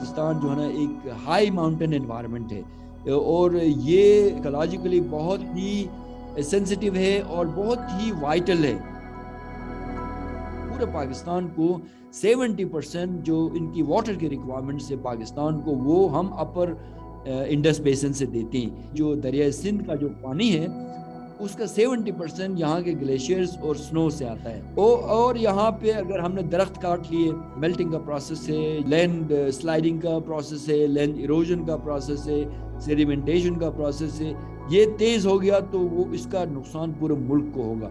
پاکستان جو ہے نا ایک ہائی ماؤنٹین انوائرمنٹ ہے اور یہ ایکولوجیکلی بہت ہی سینسٹیو ہے اور بہت ہی وائٹل ہے. پورے پاکستان کو 70% جو ان کی واٹر کی ریکوائرمنٹس ہے پاکستان کو وہ ہم اپر انڈس بیسن سے دیتے ہیں. جو دریائے سندھ کا جو پانی ہے اس کا 70% یہاں کے گلیشیئرز اور سنو سے آتا ہے. اور یہاں پہ اگر ہم نے درخت کاٹ لیے, میلٹنگ کا پروسیس ہے, لینڈ سلائڈنگ کا پروسیس ہے, لینڈ ایروجن کا پروسیس ہے, سیڈیمنٹیشن کا پروسیس ہے, یہ تیز ہو گیا تو وہ اس کا نقصان پورے ملک کو ہوگا.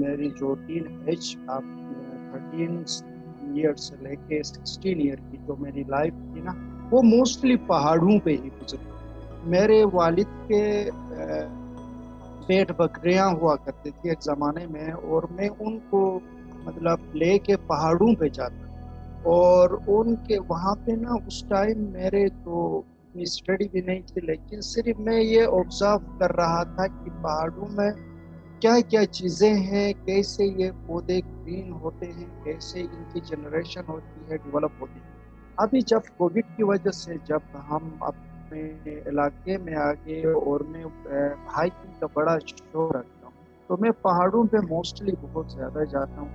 میری جو ٹین ایج آپ 13 ایئر سے لے کے 16 ایئر کی جو میری لائف تھی نا وہ موسٹلی پہاڑوں پہ ہی گزری. میرے والد کے پیٹ بکریاں ہوا کرتی تھی ایک زمانے میں, اور میں ان کو مطلب لے کے پہاڑوں پہ جاتا, اور ان کے وہاں پہ نا اس ٹائم میرے تو اتنی اسٹڈی بھی نہیں تھی, لیکن صرف میں یہ آبزرو کر رہا تھا کہ پہاڑوں میں کیا کیا چیزیں ہیں, کیسے یہ پودے گرین ہوتے ہیں, کیسے ان کی جنریشن ہوتی ہے, ڈیولپ ہوتی ہے. ابھی جب کووڈ کی وجہ سے جب ہم اپنے علاقے میں آ گئے اور میں ہائکنگ کا بڑا شوق رکھتا ہوں, تو میں پہاڑوں پہ موسٹلی بہت زیادہ جاتا ہوں.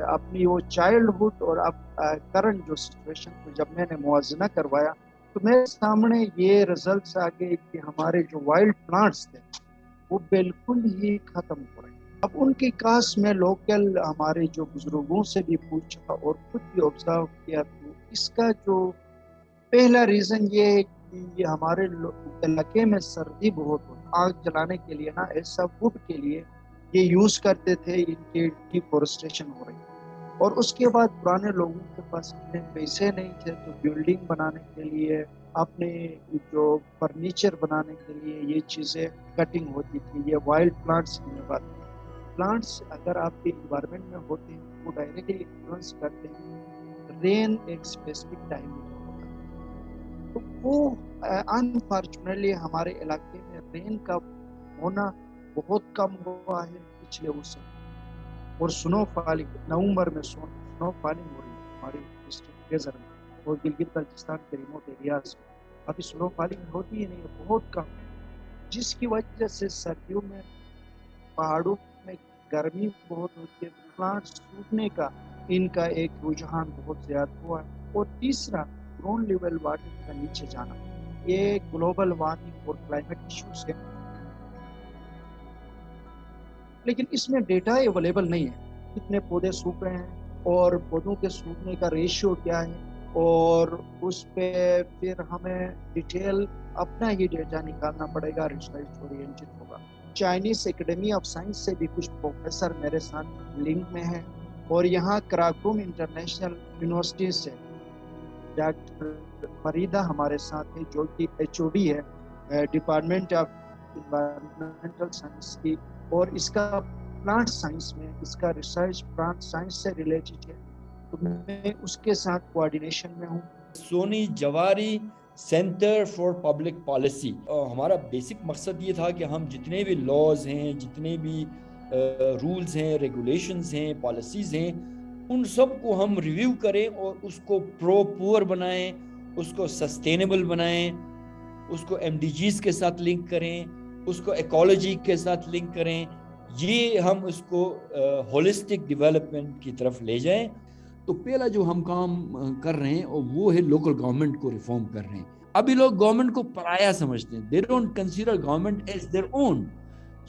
اپنی وہ چائلڈ ہوڈ اور اب کرنٹ جو سچویشن کو جب میں نے موازنہ کروایا تو میرے سامنے یہ رزلٹس آ گئے کہ ہمارے جو وائلڈ پلانٹس تھے وہ بالکل ہی ختم ہو رہے ہیں. اب ان کی کاس میں لوکل ہمارے جو بزرگوں سے بھی پوچھا اور خود بھی آبزرو کیا, تو اس کا جو پہلا ریزن یہ ہے کہ یہ ہمارے علاقے میں سردی بہت ہوتی. آگ جلانے کے لیے نا ایسا ووڈ کے لیے یہ یوز کرتے تھے, ان کی ڈیفورسٹریشن ہو رہی. اور اس کے بعد پرانے لوگوں کے پاس اتنے پیسے نہیں تھے تو بلڈنگ بنانے کے لیے, اپنے جو فرنیچر بنانے کے لیے یہ چیزیں کٹنگ ہوتی تھی. یہ وائلڈ پلانٹس کی بات ہے. پلانٹس اگر آپ کے انوائرمنٹ میں ہوتے ہیں وہ ڈائریکٹلی انفلوئنس کرتے ہیں. رین ایک اسپیسیفک ٹائم میں ہوتا ہے, تو وہ انفارچونیٹلی ہمارے علاقے میں رین کا ہونا بہت کم ہوا ہے پچھلے اس سال. اور سنو فالنگ نومبر میں سنو فالنگ ہو رہی ہے ہماری ڈسٹرکٹ گیزر میں اور گلگت بلتستان کے ریموٹ ایریاز میں. ابھی سنو فالنگ ہوتی ہی نہیں ہے, بہت کم, جس کی وجہ سے سردیوں میں پہاڑوں میں گرمی بہت ہوتی ہے. پلانٹ سوکھنے کا ان کا ایک رجحان بہت زیادہ ہوا ہے. اور تیسرا گراؤنڈ لیول واٹر کا نیچے جانا, یہ گلوبل وارمنگ اور کلائمیٹ ایشوز ہے, لیکن اس میں ڈیٹا اویلیبل نہیں ہے. کتنے پودے سوکھ رہے ہیں اور پودوں کے سوکھنے کا ریشیو کیا ہے, اور اس پہ پھر ہمیں ڈیٹیل اپنا ہی ڈیٹا نکالنا پڑے گا, ریسرچ اورینٹڈ ہوگا. چائنیز اکیڈمی آف سائنس سے بھی کچھ پروفیسر میرے ساتھ لنک میں ہیں, اور یہاں کراکوم انٹرنیشنل یونیورسٹی سے ڈاکٹر فریدہ ہمارے ساتھ ہے جو کہ HOD ہے ڈپارٹمنٹ آف انوائرمنٹل سائنس کی, اور اس کا پلانٹ سائنس میں اس کا ریسرچ پلانٹ سائنس سے ریلیٹڈ ہے. تو میں اس کے ساتھ کوآرڈینیشن میں ہوں. سونی جواری سینٹر فار پبلک پالیسی, ہمارا بیسک مقصد یہ تھا کہ ہم جتنے بھی لاز ہیں, جتنے بھی رولز ہیں, ریگولیشنز ہیں, پالیسیز ہیں, ان سب کو ہم ریویو کریں اور اس کو پرو پور بنائیں, اس کو سسٹینیبل بنائیں, اس کو MDGs کے ساتھ لنک کریں, اس کو ایکالوجی کے ساتھ لنک کریں. یہ ہم اس کو ہولسٹک ڈیولپمنٹ کی طرف لے جائیں. تو پہلا جو ہم کام کر رہے ہیں وہ ہے لوکل گورنمنٹ کو ریفارم کر رہے ہیں. ابھی لوگ گورنمنٹ کو پرایا سمجھتے ہیں, they don't consider government as their own,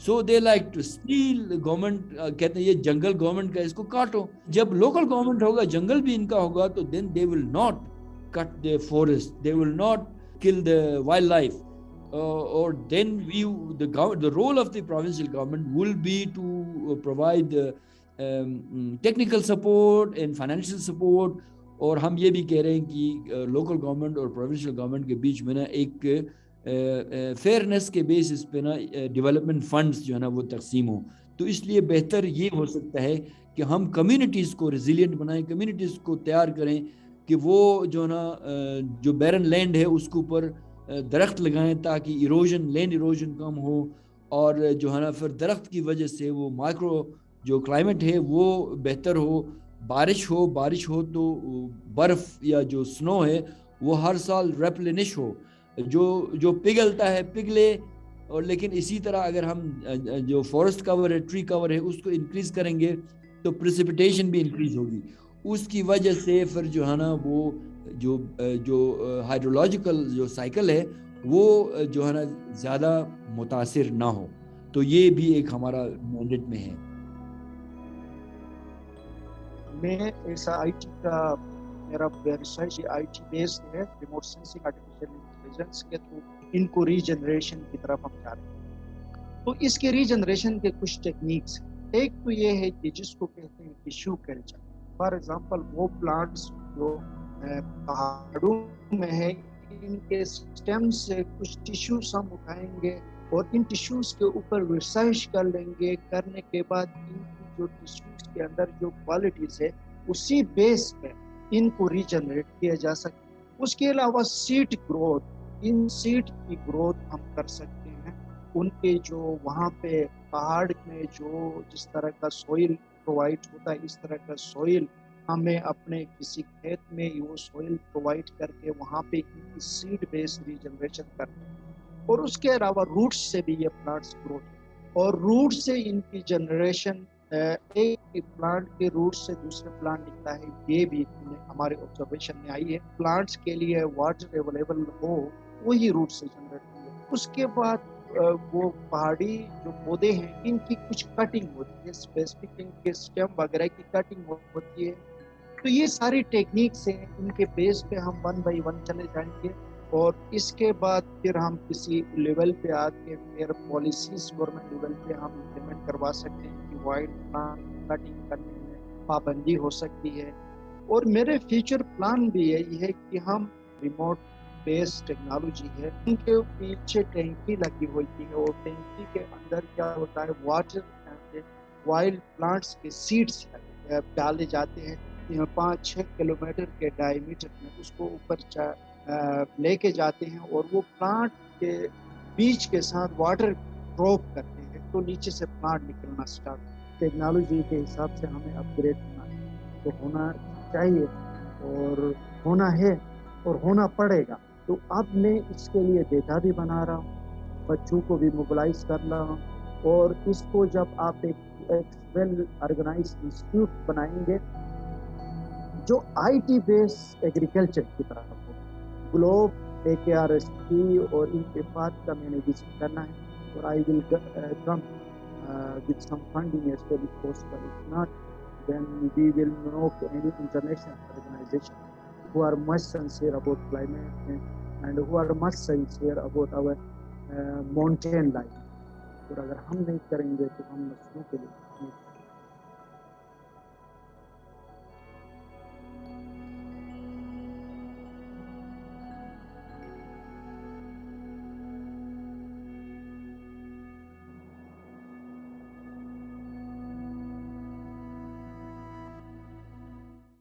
so they like to steal. Government کہتے ہیں یہ جنگل گورنمنٹ کا, اس کو کاٹو. جب لوکل گورنمنٹ ہوگا, جنگل بھی ان کا ہوگا, تو then they will not cut the forest, they will not kill the wildlife, or then the role of the provincial government will be to provide technical support and financial support. اور ہم یہ بھی کہہ رہے ہیں کہ لوکل گورنمنٹ اور provincial government کے بیچ میں نا ایک فیئرنیس کے بیسس پہ نا ڈیولپمنٹ فنڈز جو ہے نا وہ تقسیم ہوں. تو اس لیے بہتر یہ ہو سکتا ہے کہ ہم کمیونٹیز کو ریزیلینٹ بنائیں, کمیونٹیز کو تیار کریں کہ وہ جو نا جو بیرن لینڈ ہے اس کے اوپر درخت لگائیں تاکہ ایروژن, لینڈ ایروژن کم ہو, اور جو ہے نا پھر درخت کی وجہ سے وہ مائکرو جو کلائمیٹ ہے وہ بہتر ہو, بارش ہو تو برف یا جو سنو ہے وہ ہر سال ریپلینش ہو, جو پگھلتا ہے پگھلے. اور لیکن اسی طرح اگر ہم جو فورسٹ کور ہے, ٹری کور ہے, اس کو انکریز کریں گے تو پریسپیٹیشن بھی انکریز ہوگی. اس کی وجہ سے پھر جو ہے نا وہ جو ہائیڈرولوجیکل جو سائیکل ہے وہ جو ہے نا زیادہ متاثر نہ ہو. تو یہ بھی ایک ہمارا مینڈیٹ میں ہے. میں ایسا آئی ٹی کا میرا ریسرچ آئی ٹی بیسڈ ہے, ریموٹ سینسنگ, آرٹیفیشیل انٹیلیجنس کے تھرو ان کو ریجنریشن کی طرف ہم جا رہے ہیں. تو اس کے ریجنریشن کے کچھ ٹیکنیکس ہیں. ایک تو یہ ہے کہ جس کو کہتے ہیں ٹیشو کلچر. فار ایگزامپل وہ پلانٹس جو پہاڑوں میں ہے, ان کے اسٹیم سے کچھ ٹیشوز ہم اٹھائیں گے اور ان ٹیشوز کے اوپر ریسرچ کر لیں گے. کرنے کے بعد ان کی جو ٹیشوز کے اندر جو کوالٹیز ہے اسی بیس پہ ان کو ریجنریٹ کیا جا سکتا. اس کے علاوہ سیڈ گروتھ, ان سیڈ کی گروتھ ہم کر سکتے ہیں. ان کے جو وہاں پہ پہاڑ میں جو جس طرح کا سوئل پرووائڈ ہوتا ہے اس طرح کا سوئل ہمیں اپنے کسی کھیت میں وہ سوئل پرووائڈ کر کے وہاں پہ ان کی سیڈ بیس ریجنریشن کرتے ہیں. اور اس کے علاوہ روٹس سے بھی یہ پلانٹس گروتھ, اور روٹ سے ان کی جنریشن, ایک پلانٹ کے روٹ سے دوسرے پلانٹ نکلتا ہے, یہ بھی ہمارے آبزرویشن میں آئی ہے. پلانٹس کے لیے واٹر اویلیبل ہو وہی روٹ سے جنریٹ ہوئی ہے. اس کے بعد وہ پہاڑی جو پودے ہیں ان کی کچھ کٹنگ ہوتی ہے, اسپیسیفک ان کے اسٹیم وغیرہ کی کٹنگ ہوتی ہے. تو یہ ساری ٹیکنیکس ہیں, ان کے بیس پہ ہم 1 بائی 1 چلے جائیں گے. اور اس کے بعد پھر ہم کسی لیول پہ آ کے پھر پالیسیز گورنمنٹ لیول پہ ہم امپلیمنٹ کروا سکتے ہیں کہ وائلڈ پلانٹ کٹنگ کرنے میں پابندی ہو سکتی ہے. اور میرے فیوچر پلان بھی یہی ہے کہ ہم ریموٹ بیس ٹیکنالوجی ہے, ان کے پیچھے ٹینکی لگی ہوئی ہے, اور ٹینکی کے اندر کیا ہوتا ہے واٹر وائلڈ پلانٹس کے سیڈس ڈالے جاتے ہیں 5-6 کلومیٹر کے ڈائی میٹر میں. اس کو اوپر لے کے جاتے ہیں اور وہ پلانٹ کے بیج کے ساتھ واٹر ڈراپ کرتے ہیں تو نیچے سے پلانٹ نکلنا سٹارٹ. ٹیکنالوجی کے حساب سے ہمیں اپ گریڈ ہونا چاہیے اور ہونا ہے اور ہونا پڑے گا. تو اب میں اس کے لیے ڈیٹا بھی بنا رہا ہوں, بچوں کو بھی موبلائز کر رہا ہوں. اور اس کو جب آپ ایک ویل آرگنائز انسٹیٹیوٹ بنائیں گے جو آئی ٹی بیس ایگریکلچر کی طرف ہو, گلوب AKRSP اور ان کے بعد کا میں نے وزٹ کرنا ہے. اور آئی ول کم with some funding as well as possible. If not, then we will know any international organization who are much sincere about climate change and who are much sincere about our mountain life. اور اگر ہم نہیں کریں گے تو ہم نسلوں کے لیے